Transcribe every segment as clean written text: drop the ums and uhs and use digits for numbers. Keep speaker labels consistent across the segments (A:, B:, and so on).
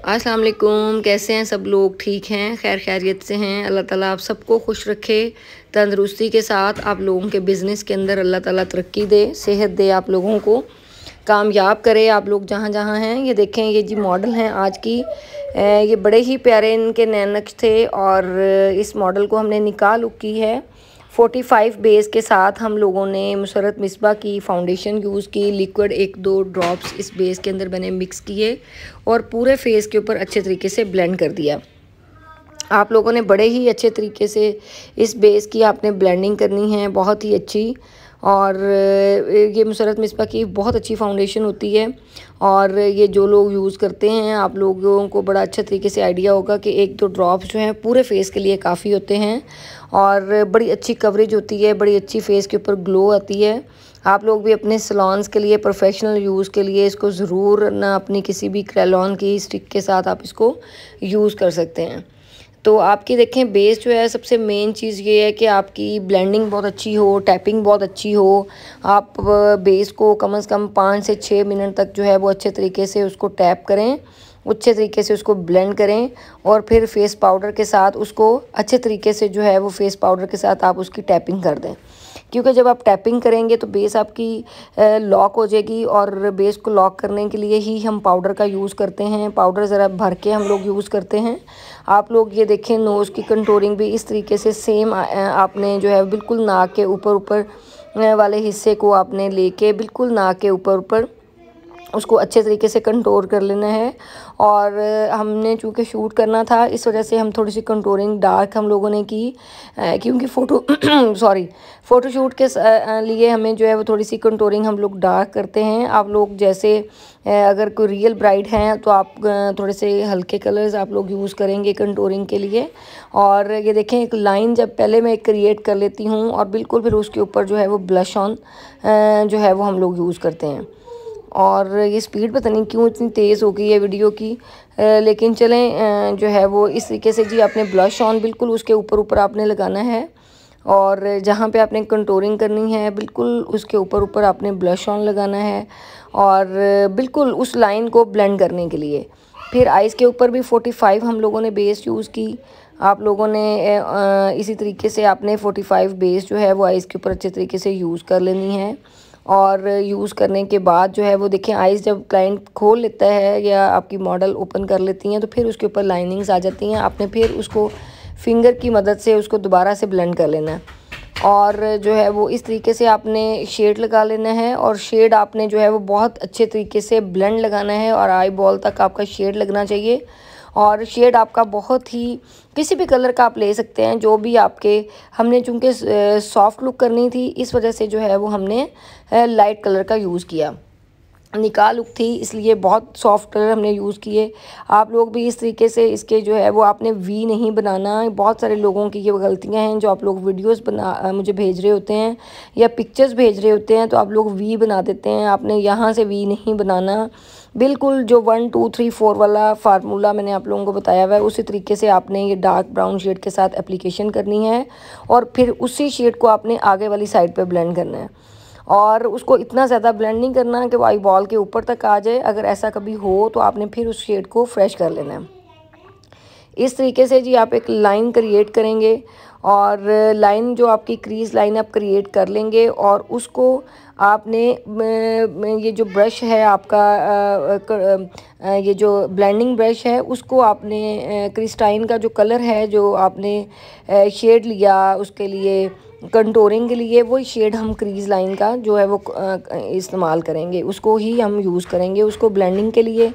A: अस्सलाम वालेकुम। कैसे हैं सब लोग? ठीक हैं, खैर खैरियत से हैं। अल्लाह ताला आप सबको खुश रखे, तंदरुस्ती के साथ आप लोगों के बिज़नेस के अंदर अल्लाह ताला तरक्की दे, सेहत दे, आप लोगों को कामयाब करे। आप लोग जहाँ जहाँ हैं, ये देखें, ये जी मॉडल हैं आज की। ये बड़े ही प्यारे इनके नैनक्स थे और इस मॉडल को हमने निकाह लुक की है। 45 बेस के साथ हम लोगों ने मुसर्रत मिसबा की फाउंडेशन यूज़ की। लिक्विड 1-2 ड्रॉप्स इस बेस के अंदर मैंने मिक्स किए और पूरे फेस के ऊपर अच्छे तरीके से ब्लेंड कर दिया। आप लोगों ने बड़े ही अच्छे तरीके से इस बेस की आपने ब्लेंडिंग करनी है, बहुत ही अच्छी। और ये मुसर्रत मिसबा की बहुत अच्छी फाउंडेशन होती है और ये जो लोग यूज़ करते हैं, आप लोगों को बड़ा अच्छा तरीके से आइडिया होगा कि 1-2 ड्रॉप्स जो हैं पूरे फेस के लिए काफ़ी होते हैं और बड़ी अच्छी कवरेज होती है, बड़ी अच्छी फेस के ऊपर ग्लो आती है। आप लोग भी अपने सैलून्स के लिए, प्रोफेशनल यूज़ के लिए इसको ज़रूर ना अपनी किसी भी क्रेलॉन की स्टिक के साथ आप इसको यूज़ कर सकते हैं। तो आपकी देखें बेस जो है, सबसे मेन चीज़ ये है कि आपकी ब्लेंडिंग बहुत अच्छी हो, टैपिंग बहुत अच्छी हो। आप बेस को कम से कम 5 से 6 मिनट तक जो है वो अच्छे तरीके से उसको टैप करें, अच्छे तरीके से उसको ब्लेंड करें और फिर फेस पाउडर के साथ उसको अच्छे तरीके से जो है वो फेस पाउडर के साथ आप उसकी टैपिंग कर दें। क्योंकि जब आप टैपिंग करेंगे तो बेस आपकी लॉक हो जाएगी और बेस को लॉक करने के लिए ही हम पाउडर का यूज़ करते हैं। पाउडर ज़रा भर के हम लोग यूज़ करते हैं। आप लोग ये देखें, नोज़ की कंटूरिंग भी इस तरीके से सेम आपने जो है बिल्कुल नाक के ऊपर ऊपर वाले हिस्से को आपने लेके बिल्कुल नाक के ऊपर ऊपर उसको अच्छे तरीके से कंटूर कर लेना है। और हमने चूँकि शूट करना था, इस वजह से हम थोड़ी सी कंटूरिंग डार्क हम लोगों ने की, क्योंकि फ़ोटोशूट के लिए हमें जो है वो थोड़ी सी कंटूरिंग हम लोग डार्क करते हैं। आप लोग जैसे अगर कोई रियल ब्राइड हैं तो आप थोड़े से हल्के कलर्स आप लोग यूज़ करेंगे कंटूरिंग के लिए। और ये देखें, एक लाइन जब पहले मैं क्रिएट कर लेती हूँ और बिल्कुल फिर उसके ऊपर जो है वो ब्लश ऑन जो है वो हम लोग यूज़ करते हैं। और ये स्पीड पता नहीं क्यों इतनी तेज़ हो गई है वीडियो की, लेकिन चलें, जो है वो इस तरीके से जी आपने ब्लश ऑन बिल्कुल उसके ऊपर ऊपर आपने लगाना है और जहाँ पे आपने कंटूरिंग करनी है बिल्कुल उसके ऊपर ऊपर आपने ब्लश ऑन लगाना है और बिल्कुल उस लाइन को ब्लेंड करने के लिए। फिर आइज़ के ऊपर भी 45 हम लोगों ने बेस यूज़ की। आप लोगों ने इसी तरीके से आपने 45 बेस जो है वो आइज़ के ऊपर अच्छे तरीके से यूज़ कर लेनी है। और यूज़ करने के बाद जो है वो देखें, आइज़ जब क्लाइंट खोल लेता है या आपकी मॉडल ओपन कर लेती हैं तो फिर उसके ऊपर लाइनिंग्स आ जाती हैं। आपने फिर उसको फिंगर की मदद से उसको दोबारा से ब्लेंड कर लेना है और जो है वो इस तरीके से आपने शेड लगा लेना है। और शेड आपने जो है वो बहुत अच्छे तरीके से ब्लेंड लगाना है और आई बॉल तक आपका शेड लगना चाहिए। और शेड आपका बहुत ही किसी भी कलर का आप ले सकते हैं, जो भी आपके, हमने चूँकि सॉफ्ट लुक करनी थी इस वजह से जो है वो हमने लाइट कलर का यूज़ किया। निकाह लुक थी इसलिए बहुत सॉफ्ट कलर हमने यूज़ किए। आप लोग भी इस तरीके से इसके जो है वो आपने वी नहीं बनाना। बहुत सारे लोगों की ये गलतियां हैं, जो आप लोग वीडियोस मुझे भेज रहे होते हैं या पिक्चर्स भेज रहे होते हैं तो आप लोग वी बना देते हैं। आपने यहाँ से वी नहीं बनाना, बिल्कुल जो 1 2 3 4 वाला फार्मूला मैंने आप लोगों को बताया हुआ है उसी तरीके से आपने ये डार्क ब्राउन शेड के साथ एप्लीकेशन करनी है और फिर उसी शेड को आपने आगे वाली साइड पर ब्लेंड करना है। और उसको इतना ज़्यादा ब्लेंड नहीं करना कि वो आई बॉल के ऊपर तक आ जाए। अगर ऐसा कभी हो तो आपने फिर उस शेड को फ्रेश कर लेना है। इस तरीके से जी आप एक लाइन क्रिएट करेंगे और लाइन जो आपकी क्रीज लाइन आप क्रिएट कर लेंगे और उसको आपने ये जो ब्रश है आपका, ये जो ब्लेंडिंग ब्रश है उसको आपने क्रिस्टाइन का जो कलर है जो आपने शेड लिया उसके लिए कंटूरिंग के लिए, वही शेड हम क्रीज लाइन का जो है वो इस्तेमाल करेंगे, उसको ही हम यूज़ करेंगे। उसको ब्लेंडिंग के लिए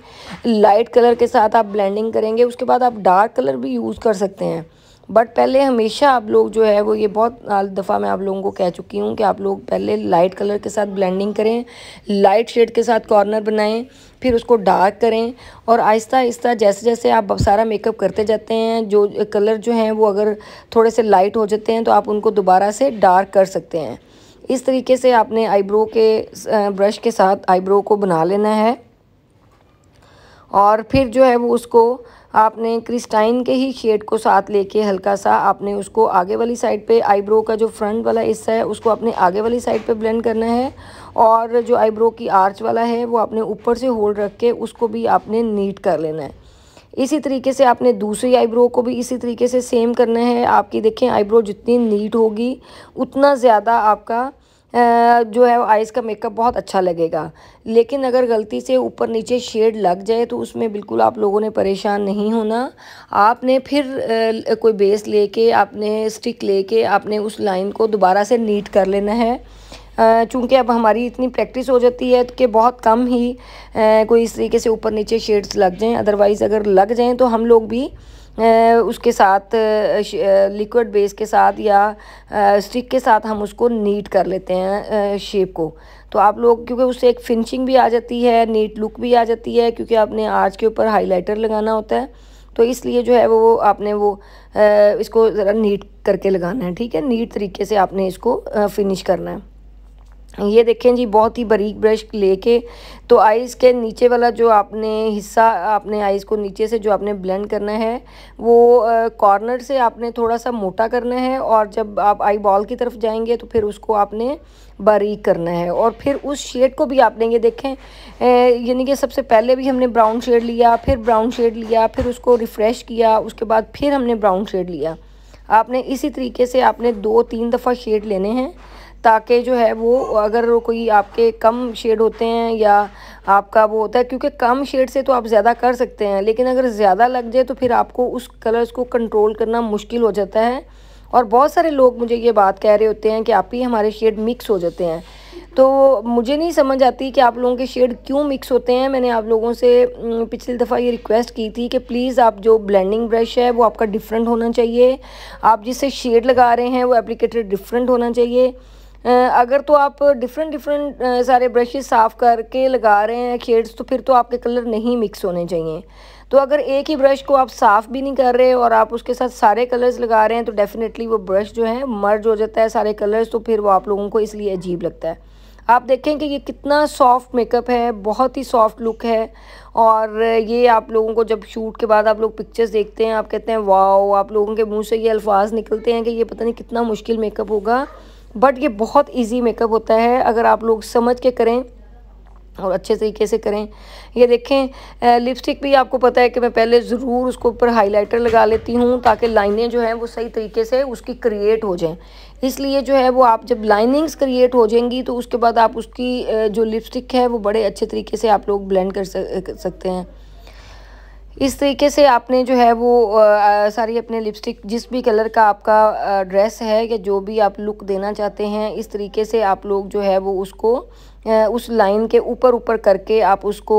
A: लाइट कलर के साथ आप ब्लेंडिंग करेंगे, उसके बाद आप डार्क कलर भी यूज़ कर सकते हैं। बट पहले हमेशा आप लोग जो है वो, ये बहुत दफ़ा मैं आप लोगों को कह चुकी हूँ कि आप लोग पहले लाइट कलर के साथ ब्लेंडिंग करें, लाइट शेड के साथ कॉर्नर बनाएं, फिर उसको डार्क करें और आहिस्ता आहिस्ता जैसे जैसे आप सारा मेकअप करते जाते हैं, जो कलर जो हैं वो अगर थोड़े से लाइट हो जाते हैं तो आप उनको दोबारा से डार्क कर सकते हैं। इस तरीके से आपने आईब्रो के ब्रश के साथ आईब्रो को बना लेना है और फिर जो है वो उसको आपने क्रिस्टाइन के ही शेड को साथ लेके हल्का सा आपने उसको आगे वाली साइड पे, आईब्रो का जो फ्रंट वाला हिस्सा है उसको अपने आगे वाली साइड पे ब्लेंड करना है और जो आईब्रो की आर्च वाला है वो आपने ऊपर से होल्ड रख के उसको भी आपने नीट कर लेना है। इसी तरीके से आपने दूसरी आईब्रो को भी इसी तरीके से सेम करना है। आपकी देखें आईब्रो जितनी नीट होगी उतना ज़्यादा आपका जो है आइज़ का मेकअप बहुत अच्छा लगेगा। लेकिन अगर गलती से ऊपर नीचे शेड लग जाए तो उसमें बिल्कुल आप लोगों ने परेशान नहीं होना। आपने फिर कोई बेस लेके, आपने स्टिक लेके आपने उस लाइन को दोबारा से नीट कर लेना है। चूँकि अब हमारी इतनी प्रैक्टिस हो जाती है कि बहुत कम ही कोई इस तरीके से ऊपर नीचे शेड्स लग जाएं। अदरवाइज़ अगर लग जाएं तो हम लोग भी उसके साथ लिक्विड बेस के साथ या स्टिक के साथ हम उसको नीट कर लेते हैं शेप को। तो आप लोग, क्योंकि उससे एक फिनिशिंग भी आ जाती है, नीट लुक भी आ जाती है, क्योंकि आपने आर्च के ऊपर हाइलाइटर लगाना होता है, तो इसलिए जो है वो आपने वो इसको ज़रा नीट करके लगाना है। ठीक है, नीट तरीके से आपने इसको फिनिश करना है। ये देखें जी, बहुत ही बारीक ब्रश लेके तो आइज़ के नीचे वाला जो आपने हिस्सा, आपने आइज़ को नीचे से जो आपने ब्लेंड करना है वो कॉर्नर से आपने थोड़ा सा मोटा करना है, और जब आप आई बॉल की तरफ जाएंगे तो फिर उसको आपने बारीक करना है। और फिर उस शेड को भी आपने, ये देखें, यानी कि सबसे पहले भी हमने ब्राउन शेड लिया, फिर ब्राउन शेड लिया, फिर उसको रिफ़्रेश किया, उसके बाद फिर हमने ब्राउन शेड लिया। आपने इसी तरीके से आपने 2-3 दफ़ा शेड लेने हैं, ताकि जो है वो, अगर कोई आपके कम शेड होते हैं या आपका वो होता है, क्योंकि कम शेड से तो आप ज़्यादा कर सकते हैं, लेकिन अगर ज़्यादा लग जाए तो फिर आपको उस कलर्स को कंट्रोल करना मुश्किल हो जाता है। और बहुत सारे लोग मुझे ये बात कह रहे होते हैं कि आप ही हमारे शेड मिक्स हो जाते हैं। तो मुझे नहीं समझ आती कि आप लोगों के शेड क्यों मिक्स होते हैं। मैंने आप लोगों से पिछली दफ़ा ये रिक्वेस्ट की थी कि प्लीज़ आप जो ब्लेंडिंग ब्रश है वो आपका डिफरेंट होना चाहिए, आप जिससे शेड लगा रहे हैं वो एप्लीकेटर डिफरेंट होना चाहिए। अगर तो आप डिफरेंट सारे ब्रशेस साफ़ करके लगा रहे हैं शेड्स, तो फिर तो आपके कलर नहीं मिक्स होने चाहिए। तो अगर एक ही ब्रश को आप साफ़ भी नहीं कर रहे और आप उसके साथ सारे कलर्स लगा रहे हैं तो डेफ़िनेटली वो ब्रश जो है मर्ज हो जाता है सारे कलर्स, तो फिर वो आप लोगों को इसलिए अजीब लगता है। आप देखें कि ये कितना सॉफ्ट मेकअप है, बहुत ही सॉफ्ट लुक है। और ये आप लोगों को जब शूट के बाद आप लोग पिक्चर्स देखते हैं, आप कहते हैं वाओ, आप लोगों के मुँह से ये अल्फाज निकलते हैं कि ये पता नहीं कितना मुश्किल मेकअप होगा। बट ये बहुत इजी मेकअप होता है अगर आप लोग समझ के करें और अच्छे तरीके से करें। ये देखें, लिपस्टिक भी आपको पता है कि मैं पहले ज़रूर उसको ऊपर हाइलाइटर लगा लेती हूँ, ताकि लाइनें जो हैं वो सही तरीके से उसकी क्रिएट हो जाएं। इसलिए जो है वो आप जब लाइनिंग्स क्रिएट हो जाएंगी तो उसके बाद आप उसकी जो लिपस्टिक है वो बड़े अच्छे तरीके से आप लोग ब्लेंड कर सकते हैं। इस तरीके से आपने जो है वो सारी अपने लिपस्टिक, जिस भी कलर का आपका ड्रेस है या जो भी आप लुक देना चाहते हैं, इस तरीके से आप लोग जो है वो उसको उस लाइन के ऊपर करके आप उसको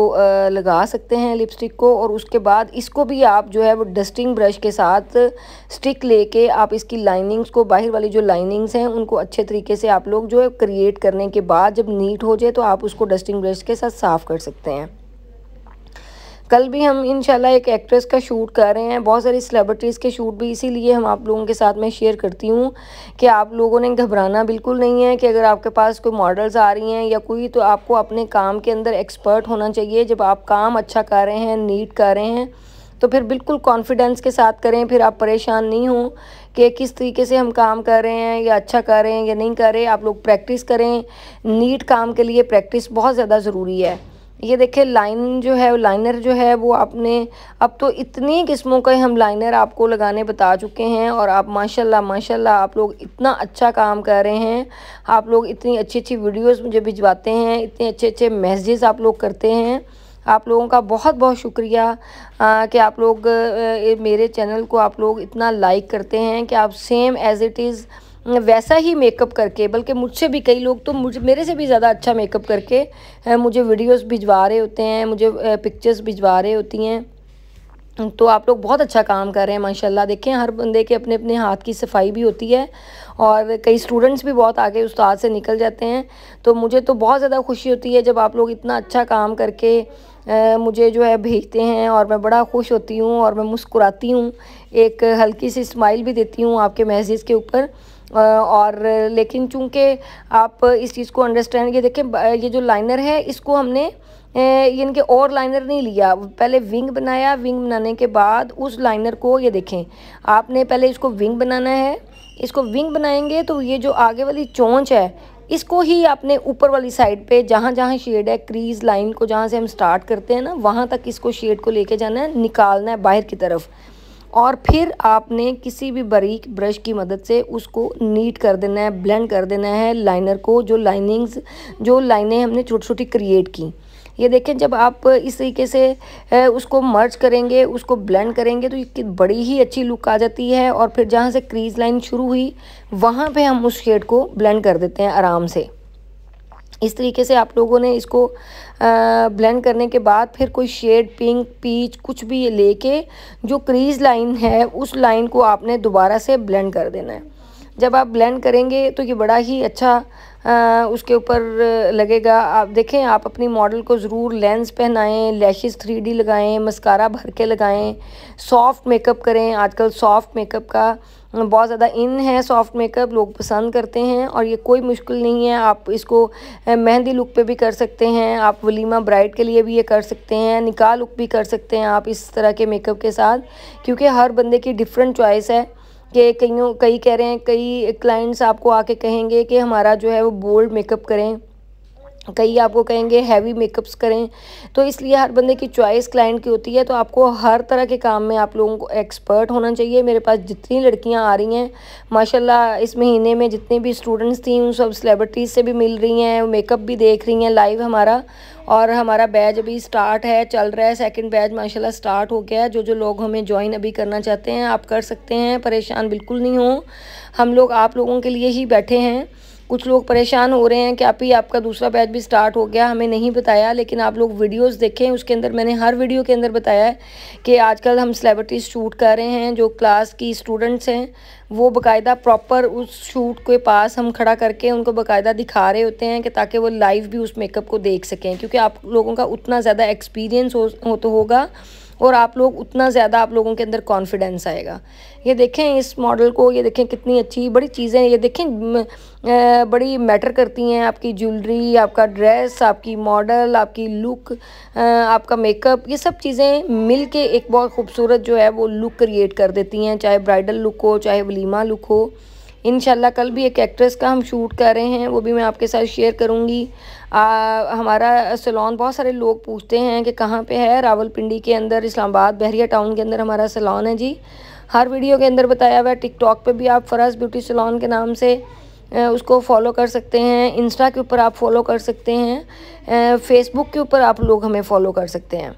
A: लगा सकते हैं लिपस्टिक को। और उसके बाद इसको भी आप जो है वो डस्टिंग ब्रश के साथ स्टिक लेके आप इसकी लाइनिंग्स को, बाहर वाली जो लाइनिंग्स हैं उनको अच्छे तरीके से आप लोग जो है क्रिएट करने के बाद जब नीट हो जाए तो आप उसको डस्टिंग ब्रश के साथ साफ़ कर सकते हैं। कल भी हम इंशाल्लाह एक एक्ट्रेस का शूट कर रहे हैं, बहुत सारी सेलिब्रिटीज़ के शूट भी, इसीलिए हम आप लोगों के साथ में शेयर करती हूँ कि आप लोगों ने घबराना बिल्कुल नहीं है कि अगर आपके पास कोई मॉडल्स आ रही हैं या कोई, तो आपको अपने काम के अंदर एक्सपर्ट होना चाहिए। जब आप काम अच्छा कर रहे हैं, नीट कर रहे हैं, तो फिर बिल्कुल कॉन्फिडेंस के साथ करें। फिर आप परेशान नहीं हो कि किस तरीके से हम काम कर रहे हैं या अच्छा कर रहे हैं या नहीं कर रहे। आप लोग प्रैक्टिस करें। नीट काम के लिए प्रैक्टिस बहुत ज़्यादा ज़रूरी है। ये देखें, लाइन जो है, लाइनर जो है वो आपने, अब तो इतनी किस्मों के हम लाइनर आपको लगाने बता चुके हैं और आप माशाल्लाह आप लोग इतना अच्छा काम कर रहे हैं। आप लोग इतनी अच्छी अच्छी वीडियोस मुझे भिजवाते हैं, इतने अच्छे अच्छे मैसेजेस आप लोग करते हैं। आप लोगों का बहुत बहुत शुक्रिया कि आप लोग मेरे चैनल को आप लोग इतना लाइक करते हैं कि आप सेम एज़ इट इज़ वैसा ही मेकअप करके, बल्कि मुझसे भी कई लोग तो मेरे से भी ज़्यादा अच्छा मेकअप करके मुझे वीडियोस भिजवा रहे होते हैं, मुझे पिक्चर्स भिजवा रहे होती हैं। तो आप लोग बहुत अच्छा काम कर रहे हैं माशाल्लाह। देखें, हर बंदे के अपने अपने हाथ की सफाई भी होती है और कई स्टूडेंट्स भी बहुत आगे उस्ताद से निकल जाते हैं। तो मुझे तो बहुत ज़्यादा खुशी होती है जब आप लोग इतना अच्छा काम करके मुझे जो है भेजते हैं और मैं बड़ा खुश होती हूँ और मैं मुस्कुराती हूँ, एक हल्की सी स्माइल भी देती हूँ आपके मैसेज के ऊपर। और लेकिन चूंकि आप इस चीज़ को अंडरस्टैंड, ये देखें, ये जो लाइनर है इसको हमने यानी कि और लाइनर नहीं लिया, पहले विंग बनाया। विंग बनाने के बाद उस लाइनर को, ये देखें, आपने पहले इसको विंग बनाना है। इसको विंग बनाएंगे तो ये जो आगे वाली चोंच है इसको ही आपने ऊपर वाली साइड पे जहाँ जहाँ शेड है, क्रीज लाइन को जहाँ से हम स्टार्ट करते हैं ना, वहाँ तक इसको शेड को लेके जाना है, निकालना है बाहर की तरफ। और फिर आपने किसी भी बारीक ब्रश की मदद से उसको नीट कर देना है, ब्लेंड कर देना है लाइनर को, जो लाइनें हमने छोटी छोटी क्रिएट की। ये देखें, जब आप इस तरीके से उसको मर्ज करेंगे, उसको ब्लेंड करेंगे, तो ये बड़ी ही अच्छी लुक आ जाती है। और फिर जहाँ से क्रीज लाइन शुरू हुई वहाँ पे हम उस शेड को ब्लेंड कर देते हैं आराम से। इस तरीके से आप लोगों ने इसको ब्लेंड करने के बाद फिर कोई शेड, पिंक, पीच, कुछ भी लेके जो क्रीज लाइन है उस लाइन को आपने दोबारा से ब्लेंड कर देना है। जब आप ब्लेंड करेंगे तो ये बड़ा ही अच्छा उसके ऊपर लगेगा। आप देखें, आप अपनी मॉडल को ज़रूर लेंस पहनाएं, लैशेस 3D लगाएं, मस्कारा भर के लगाएं, सॉफ्ट मेकअप करें। आजकल सॉफ्ट मेकअप का बहुत ज़्यादा इन है, सॉफ्ट मेकअप लोग पसंद करते हैं और ये कोई मुश्किल नहीं है। आप इसको मेहंदी लुक पे भी कर सकते हैं, आप वलीमा ब्राइड के लिए भी ये कर सकते हैं, निकाह लुक भी कर सकते हैं आप इस तरह के मेकअप के साथ, क्योंकि हर बंदे की डिफरेंट चॉइस है। कि कई कह रहे हैं, कई क्लाइंट्स आपको आके कहेंगे कि हमारा जो है वो बोल्ड मेकअप करें, कई आपको कहेंगे हैवी मेकअप्स करें। तो इसलिए हर बंदे की चॉइस क्लाइंट की होती है। तो आपको हर तरह के काम में आप लोगों को एक्सपर्ट होना चाहिए। मेरे पास जितनी लड़कियां आ रही हैं माशाल्लाह, इस महीने में जितनी भी स्टूडेंट्स थी उन सब सेलिब्रिटीज़ से भी मिल रही हैं, मेकअप भी देख रही हैं लाइव हमारा। और हमारा बैच अभी स्टार्ट है, चल रहा है, सेकंड बैच माशाल्लाह स्टार्ट हो गया है। जो लोग हमें ज्वाइन अभी करना चाहते हैं आप कर सकते हैं, परेशान बिल्कुल नहीं हो। हम लोग आप लोगों के लिए ही बैठे हैं। कुछ लोग परेशान हो रहे हैं कि आपका दूसरा बैच भी स्टार्ट हो गया, हमें नहीं बताया। लेकिन आप लोग वीडियोस देखें, उसके अंदर मैंने हर वीडियो के अंदर बताया है कि आजकल हम सेलिब्रिटीज़ शूट कर रहे हैं। जो क्लास की स्टूडेंट्स हैं वो बाकायदा प्रॉपर उस शूट के पास हम खड़ा करके उनको बाकायदा दिखा रहे होते हैं कि ताकि वो लाइव भी उस मेकअप को देख सकें, क्योंकि आप लोगों का उतना ज़्यादा एक्सपीरियंस हो तो होगा और आप लोग उतना ज़्यादा आप लोगों के अंदर कॉन्फिडेंस आएगा। ये देखें इस मॉडल को, ये देखें कितनी अच्छी बड़ी चीज़ें, ये देखें बड़ी मैटर करती हैं। आपकी ज्वेलरी, आपका ड्रेस, आपकी मॉडल, आपकी लुक, आपका मेकअप, ये सब चीज़ें मिल के एक बहुत खूबसूरत जो है वो लुक क्रिएट कर देती हैं, चाहे ब्राइडल लुक हो, चाहे वलीमा लुक हो। इंशाल्लाह कल भी एक एक्ट्रेस का हम शूट कर रहे हैं, वो भी मैं आपके साथ शेयर करूँगी। हमारा सैलून बहुत सारे लोग पूछते हैं कि कहाँ पे है, रावलपिंडी के अंदर, इस्लामाबाद बहरिया टाउन के अंदर हमारा सैलून है जी। हर वीडियो के अंदर बताया हुआ है। टिकटॉक पे भी आप फराज ब्यूटी सैलून के नाम से उसको फॉलो कर सकते हैं, इंस्टा के ऊपर आप फॉलो कर सकते हैं, फेसबुक के ऊपर आप लोग हमें फॉलो कर सकते हैं।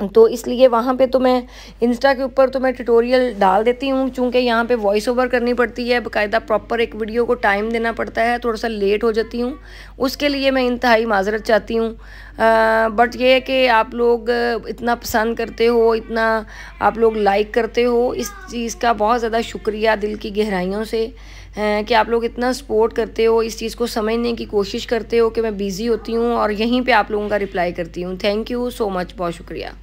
A: तो इसलिए वहाँ पे तो मैं इंस्टा के ऊपर तो मैं ट्यूटोरियल डाल देती हूँ, चूँकि यहाँ पे वॉइस ओवर करनी पड़ती है, बाकायदा प्रॉपर एक वीडियो को टाइम देना पड़ता है, थोड़ा सा लेट हो जाती हूँ, उसके लिए मैं इंतहाई माजरत चाहती हूँ। बट ये है कि आप लोग इतना पसंद करते हो, इतना आप लोग लाइक करते हो, इस चीज़ का बहुत ज़्यादा शुक्रिया दिल की गहराइयों से कि आप लोग इतना सपोर्ट करते हो, इस चीज़ को समझने की कोशिश करते हो कि मैं बिज़ी होती हूँ और यहीं पे आप लोगों का रिप्लाई करती हूँ। थैंक यू सो मच, बहुत शुक्रिया।